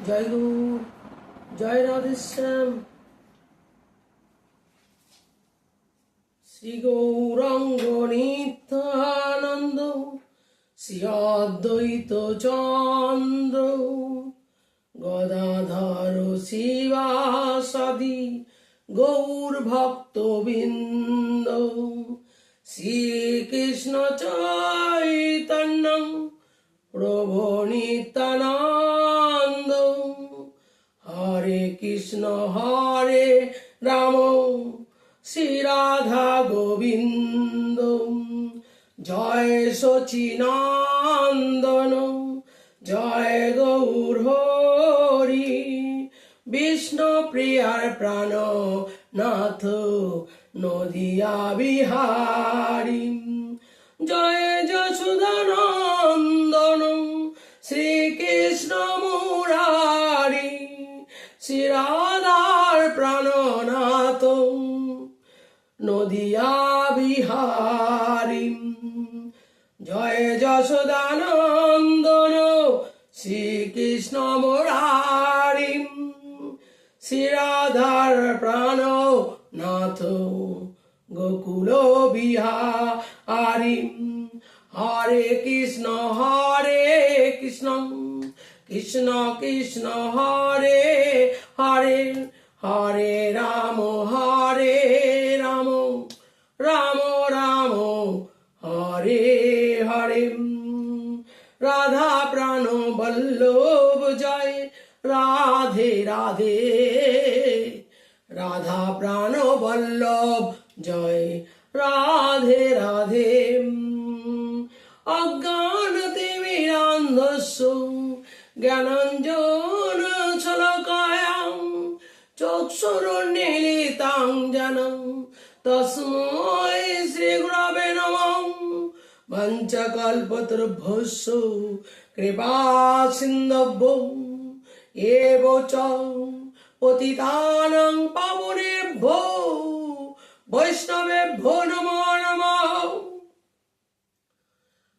জয় গৌর, জয় রাধেশ্যাম। শ্রী গৌরাঙ্গ নিত্যানন্দ, শ্রী অদ্বৈত চন্দ্র, গদাধর শিবাসাদি গৌর ভক্তবৃন্দ, শ্রীকৃষ্ণ চৈতন্য প্রভু নিত্যানন্দ, হরে কৃষ্ণ হরে রাম, শ্রী রাধা গোবিন্দ, জয় সচিনন্দন, জয় গৌর হরি, বিষ্ণু প্রিয়ার প্রাণ নাথ নদিয়া বিহারী, জয় যশোদানন্দন, শ্রীকৃষ্ণ মুরারি, শ্রী রাধার প্রাণনাথ নদিয়া বিহারী, জয় যশোদানন্দন, শ্রীকৃষ্ণ মুরারি, শ্রী রাধার প্রাণনাথ গোকুল বিহারী, হরে কৃষ্ণ কৃষ্ণ কৃষ্ণ হরে হরে, হরে রাম রাম রাম হরে হরে, রাধা প্রাণ বল্লভ জয় রাধে রাধে, রাধা প্রাণ বল্লভ জয় রাধে রাধে, অজ্ঞান তিমিরান্ধস্য জ্ঞানাঞ্জন শলাকায়াং চক্ষুরুন্মীলিতাং যেন তস্मै শ্রী গুরবে নমঃ, পঞ্চকল্পতরুভ্যশ্চ কৃপা সিন্ধুভ্যো এব চ পতিতানাং পাবনেভ্যো বৈষ্ণবেভ্যো নমো নমঃ।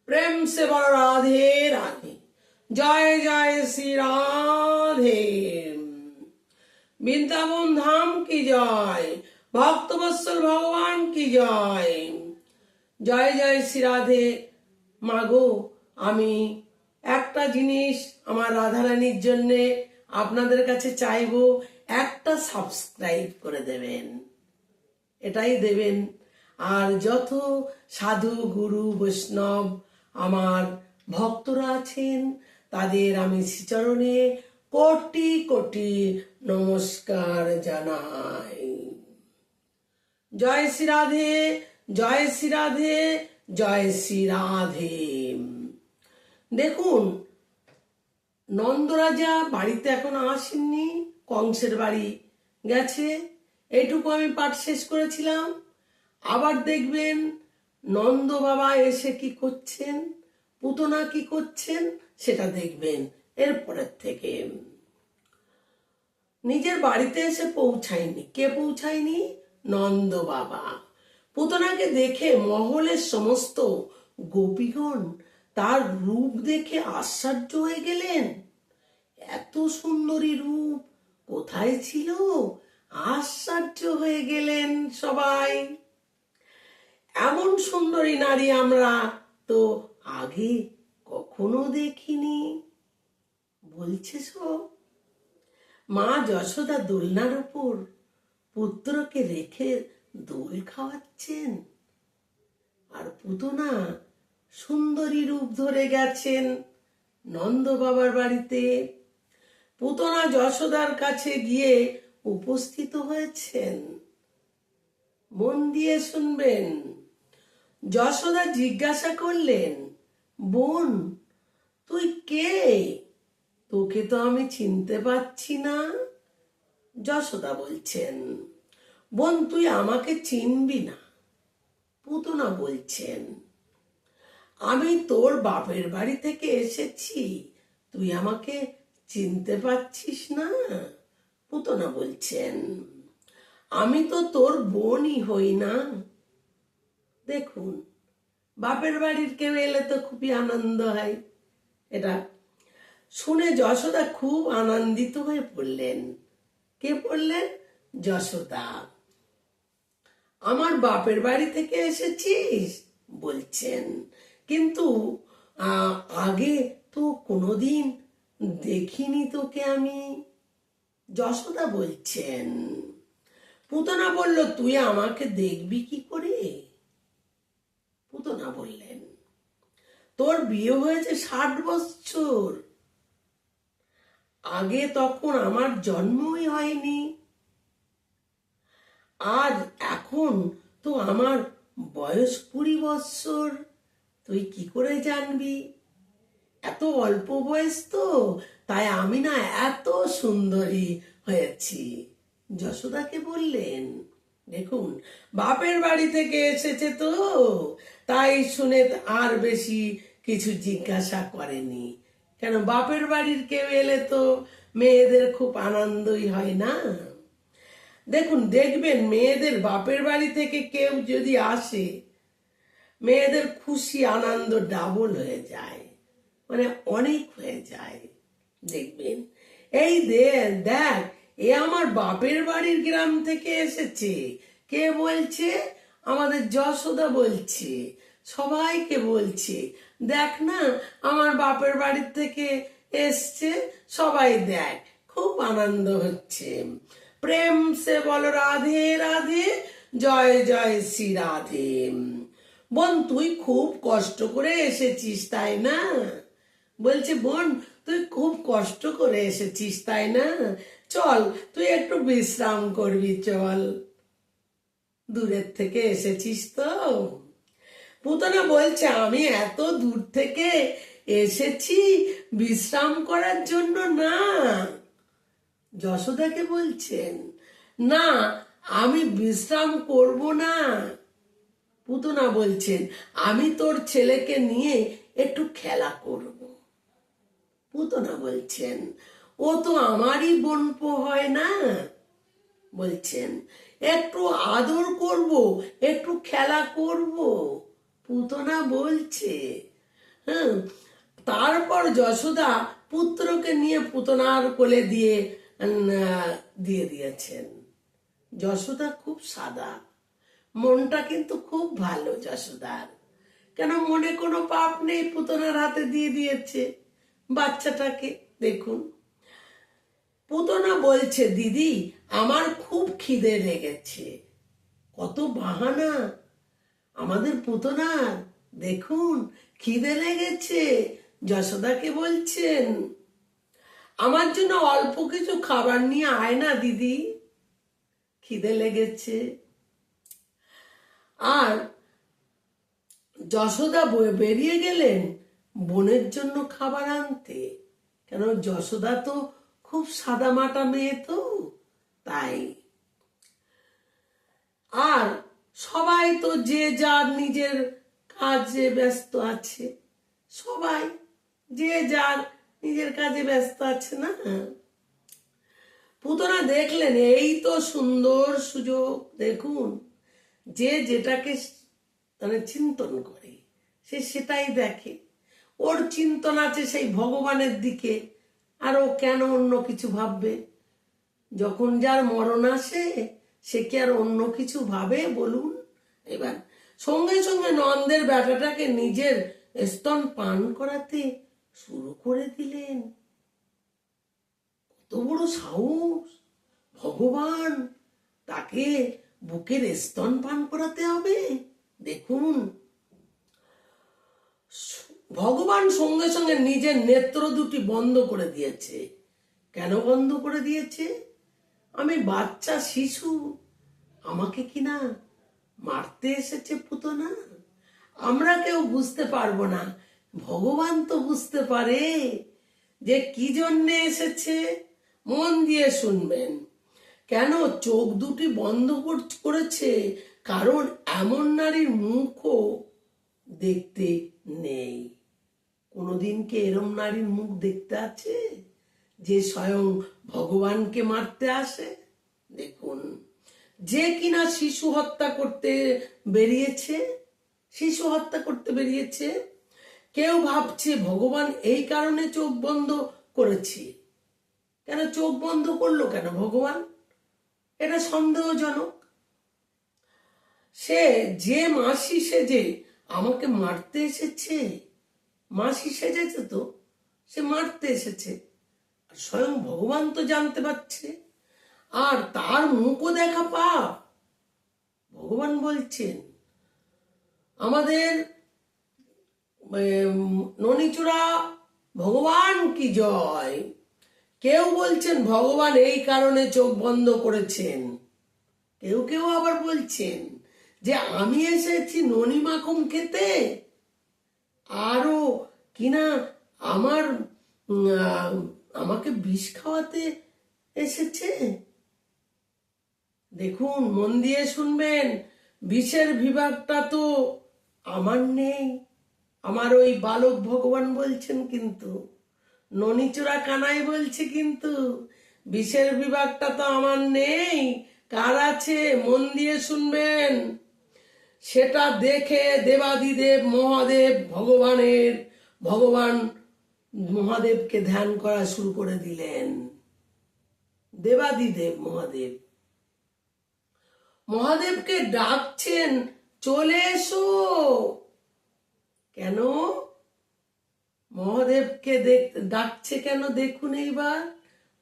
প্রেম সে বল রাধে রাধে, জয় জয় শ্রী রাধে। বৃন্দাবন ধাম কি জয়, ভক্তবৎসল ভগবান কি জয়। জয় জয় শ্রী রাধে। মাগো, আমি একটা জিনিস আমার রাধারানীর জন্যে আপনাদের কাছে চাইবো, একটা সাবস্ক্রাইব করে দেবেন, এটাই দেবেন। আর যত সাধু গুরু বৈষ্ণব আমার ভক্তরা আছেন তাদের আমি শ্রীচরণে কোটি কোটি নমস্কার জানাই। জয় শ্রী রাধে, জয় শ্রী রাধে, জয় শ্রী রাধে। দেখুন, নন্দরাজা বাড়িতে এখনো আসেননি, কংসের বাড়ি গেছে। এইটুকু আমি পাঠ শেষ করেছিলাম। আবার দেখবেন নন্দ বাবা এসে কি করছেন, পুতনা কি করছেন, সেটা দেখবেন এরপরের থেকে। নিজের বাড়িতে এসে পৌঁছায়নি, কে পৌঁছায়নি? নন্দ বাবা। পুতনাকে দেখে মহলের সমস্ত গোপীগণ তার রূপ দেখে আশ্চর্য হয়ে গেলেন। এত সুন্দরী রূপ কোথায় ছিল? আশ্চর্য হয়ে গেলেন সবাই। এমন সুন্দরী নারী আমরা তো আগে কখনো দেখিনি। বলছে সব। মা যশোদা দোলনার উপর পুত্রকে রেখে দোল খাওয়াচ্ছেন, আর পুতনা সুন্দরী রূপ ধরে গেছেন নন্দ বাবার বাড়িতে। পুতনা যশোদার কাছে গিয়ে উপস্থিত হয়েছেন। মন দিয়ে শুনবেন। যশোদা জিজ্ঞাসা করলেন, বোন তুই কে? তোকে তো আমি চিনতে পারছি না। যশোদা বলছেন, বোন তুই আমাকে চিনবি না। পুতনা বলছেন, আমি তোর বাপের বাড়ি থেকে এসেছি, তুই আমাকে চিনতে পারছিস না? পুতনা বলছেন, আমি তো তোর বোনই হই না। দেখুন, বাপের বাড়ির কেউ এলে তো খুবই আনন্দ হয়। এটা শুনে যশোদা খুব আনন্দিত হয়ে পড়লেন। কে পড়লেন? যশোদা। আমার বাপের বাড়ি থেকে এসেছিস বলছেন, কিন্তু আগে তো কোনোদিন দেখিনি তোকে আমি। যশোদা বলছেন। পুতনা বলল, তুই আমাকে দেখবি কি করে? পুতনা বললেন, তোর বিয়ে হয়েছে 60 বছর আগে, তখন আমার জন্মই হয়নি। আর এখন তো আমার বয়স 20 বছর, তুই কি করে জানবি? এত অল্প বয়স তো, তাই আমি না এত সুন্দরী হয়েছি। যশোদাকে বললেন, দেখুন বাপের বাড়ি থেকে এসেছে তো, তাই শুনে আর বেশি কিছু জিজ্ঞাসা করেনি। কেন, বাপের বাড়ির কেউ এলে তো মেয়েদের খুব আনন্দই হয় না? দেখুন, দেখবেন মেয়েদের বাপের বাড়ি থেকে কেউ যদি আসে, মেয়েদের খুশি আনন্দ ডাবল হয়ে যায়, মানে অনেক হয়ে যায়। দেখবেন, এই দেখ, এ আমার বাপের বাড়ির গ্রাম থেকে এসেছে। কে বলছে? আমাদের যশোদা বলছে, সবাইকে বলছে, দেখ না আমার বাপের বাড়ির থেকে এসছে, সবাই দেখ, খুব আনন্দ হচ্ছে। প্রেম সে বলো রাধে রাধে, জয় জয় শ্রী রাধে। বোন, তুই খুব কষ্ট করে এসেছিস তাই না? বলছে, বোন তুই খুব কষ্ট করে এসেছিস তাই না? চল, তুই একটু বিশ্রাম করবি, চল, দূরের থেকে এসেছিস তো। পুতনা বলছে, আমি এত দূর থেকে এসেছি বিশ্রাম করার জন্য না। যশোদাকে বলছেন, না আমি বিশ্রাম করব না। পুতনা বলছেন, আমি তোর ছেলেকে নিয়ে একটু খেলা করব। পুতনা বলছেন, ও তো আমারই বোনপো হয় না। বলছেন, একটু আদর করব, একটু খেলা করব। পুতনা বলছে। হ্যাঁ, তারপর যশোদা পুত্রকে নিয়ে পুতনার কোলে দিয়ে দিয়েছেন। যশোদা খুব সাদা, মনটা কিন্তু খুব ভালো যশোদার। কেন, মনে কোনো পাপ নেই, পুতনার হাতে দিয়ে দিয়েছে বাচ্চাটাকে। দেখুন, পুতনা বলছে, দিদি আমার খুব খিদে লেগেছে। কত বাহানা আমাদের পুতনার, দেখুন খিদে লেগেছে। যশোদাকে বলছেন, আমার জন্য অল্প কিছু খাবার নিয়ে আয় না দিদি, খিদে লেগেছে। আর যশোদা বেরিয়ে গেলেন বোনের জন্য খাবার আনতে। কেন, যশোদা তো খুব সাদামাটা মেয়ে তো, তাই। আর সবাই তো যে যার নিজের কাজে ব্যস্ত আছে, সবাই যে যার নিজের কাজে ব্যস্ত আছে না। পুতনা দেখলেন এই তো সুন্দর সুযোগ। দেখুন, যে যেটাকে মানে চিন্তন করে সে সেটাই দেখে। ওর চিন্তন আছে সেই ভগবানের দিকে, আর ও কেন অন্য কিছু ভাববে? যখন যার মরণ আসে সে কি আর অন্য কিছু ভাবে বলুন? এবার সঙ্গে সঙ্গে নন্দের বেটাটাকে নিজের স্তন পান করাতে শুরু করে দিলেন। কত বড় সাহস! ভগবান তাকে বুকের স্তন পান করাতে হবে। দেখুন, ভগবান সঙ্গে সঙ্গে নিজের নেত্র দুটি বন্ধ করে দিয়েছে। কেন বন্ধ করে দিয়েছে? আমি বাচ্চা শিশু, আমাকে কিনা মারতে এসেছে পুতনা? আমরা কেউ বুঝতে পারবো না, ভগবান তো বুঝতে পারে যে কি জন্যে এসেছে। মন দিয়ে শুনবেন। কেন চোখ দুটি বন্ধ করেছে? কারণ এমন নারীর মুখও দেখতে নেই। কোনোদিন কি এরম নারীর মুখ দেখতে আছে যে স্বয়ং ভগবানকে মারতে আসে? দেখুন, যে কিনা শিশু হত্যা করতে বেরিয়েছে, শিশু হত্যা করতে বেরিয়েছে। কেউ ভাবছে ভগবান এই কারণে চোখ বন্ধ করেছে। কেন চোখ বন্ধ করলো কেন ভগবান? এটা সন্দেহজনক। সে যে মাসি সেজে আমাকে মারতে এসেছে, মাসি সেজেছে তো, সে মারতে এসেছে, আর স্বয়ং ভগবান তো জানতে পারছে, আর তার মুখও দেখা পাপ। ভগবান বলছেন আমাদের ননিচূড়া ভগবান কি জয়। কেউ বলছেন ভগবান এই কারণে চোখ বন্ধ করেছেন, কেউ কেউ আবার বলছেন যে আমি এসেছি ননি মাখন খেতে, আরো কিনা আমার আমাকে বিষ খাওয়াতে এসেছে। দেখুন, মন দিয়ে শুনবেন, বিষের বিভাগটা তো আমার নেই, আমার ওই বালক ভগবান বলছেন, কিন্তু ননিচূড়া কানাই বলছে কিন্তু বিষের বিভাগটা তো আমার নেই। কার আছে? মন দিয়ে শুনবেন। সেটা দেখে দেবাদিদেব মহাদেব ভগবান মহাদেবকে ধ্যান করা শুরু করে দিলেন। দেবাদিদেব মহাদেবকে ডাকছেন, চলে এসো। কেন মহাদেবকে ডাকছে কেন দেখুন, এইবার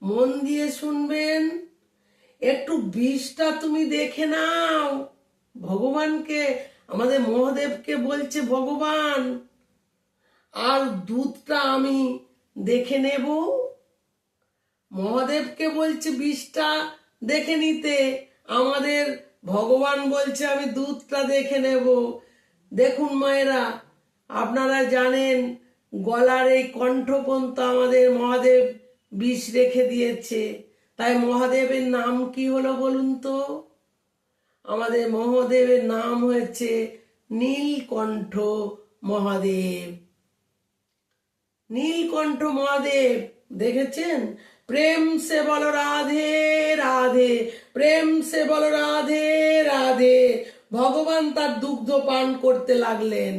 মন দিয়ে শুনবেন। একটু বিষটা তুমি দেখে নাও। ভগবানকে, আমাদের মহাদেবকে বলছে ভগবান, আর দুধটা আমি দেখে নেব। মহাদেবকে বলছে বিষটা দেখে নিতে, আমাদের ভগবান বলছে আমি দুধটা দেখে নেব। দেখুন মায়েরা, আপনারা জানেন গলার এই কণ্ঠপন্ত আমাদের মহাদেব বিষ রেখে দিয়েছে। তাই মহাদেবের নাম কি হলো বলুন তো? আমাদের মহাদেবের নাম হয়েছে নীলকণ্ঠ মহাদেব। নীলকণ্ঠ মহাদেব, দেখেছেন? প্রেম সে বলো রাধে রাধে, প্রেম সে বলো রাধে রাধে। ভগবান তার দুগ্ধ পান করতে লাগলেন।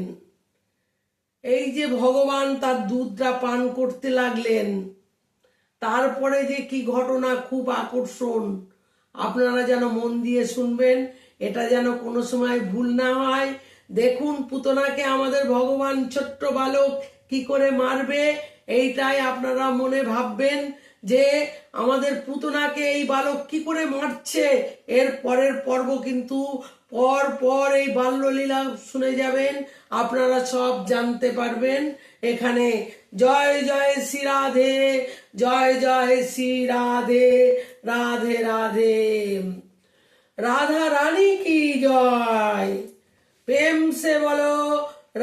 এই যে ভগবান তার দুধটা পান করতে লাগলেন, তারপরে যে কি ঘটনা, খুব আকর্ষণ। আপনারা যেন মন দিয়ে শুনবেন, এটা যেন কোনো সময় ভুল না হয়। দেখুন, পুতনাকে আমাদের ভগবান ছোট্ট বালক কি করে মারবে, এইটাই আপনারা মনে ভাববেন যে আমাদের পুতনাকে এই বালক কি করে মারছে। এর পরের পর্ব কিন্তু পর এই বাল্যলীলা শুনে যাবেন, আপনারা সব জানতে পারবেন এখানে। জয় জয় শ্রী রাধে, জয় জয় শ্রী রাধে, রাধে রাধে। রাধা রানী কি জয়। প্রেম সে বলো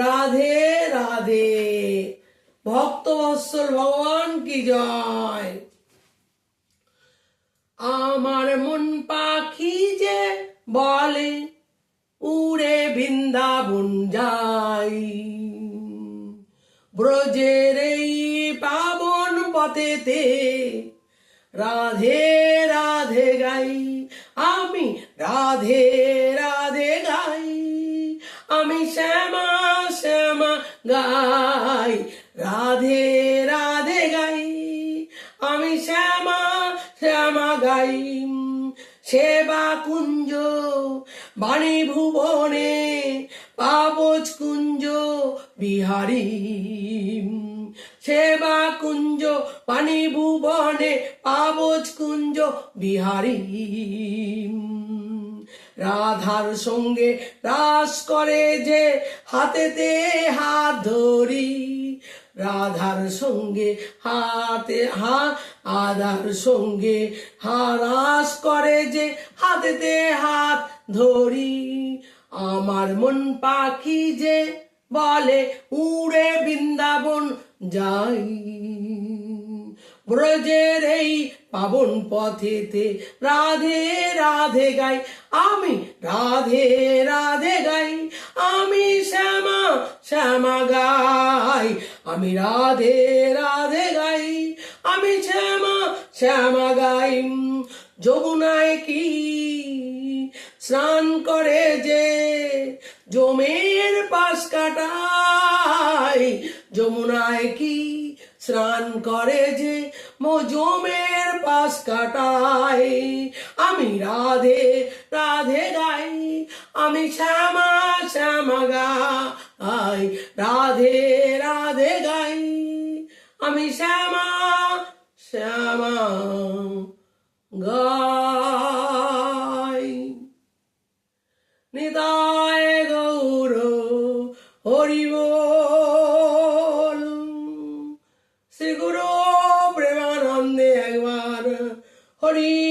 রাধে রাধে। ভক্ত বৎসল ভগবান কি জয়। আমার মন পাখি যে বলে উড়ে বৃন্দাবন যাই, ব্রজের এই পাবন পথেতে রাধে রাধে গাই। আমি রাধে রাধে গাই, আমি শ্যামা শ্যামা গাই। রাধে রাধে গাই, আমি শ্যামা শ্যামা গাই। সেবা কুঞ্জ বাণী ভুবনে পাবজ কুঞ্জ বিহারী। সেবা কুঞ্জ পানি ভুবনে পাবজ কুঞ্জ বিহারী। রাধার সঙ্গে রাস করে যে হাতেতে হাত ধরি, রাধার সঙ্গে আধার সঙ্গে রাস করে যে হাতেতে হাত ধরি। আমার মন পাখি যে বলে উড়ে বৃন্দাবন যাই, ব্রজের এই পাবন পথেতে রাধে রাধে গাই। আমি রাধে রাধে গাই, আমি শ্যামা শ্যামা গাই। আমি রাধে রাধে গাই, আমি শ্যামা শ্যামা গাই। যমুনায় কি স্নান করে যে যমের পাশ কাটাই, যমুনায় কি স্নান করে যে মৌজমের পাশ কাটাই, আমি রাধে রাধে গাই, আমি শ্যামা শ্যামা গাই, রাধে রাধে গাই, আমি শ্যামা শ্যামা গাই। নিতায় গৌর হরি বল, শ্রী গুরু প্রেমানন্দে একবার হরি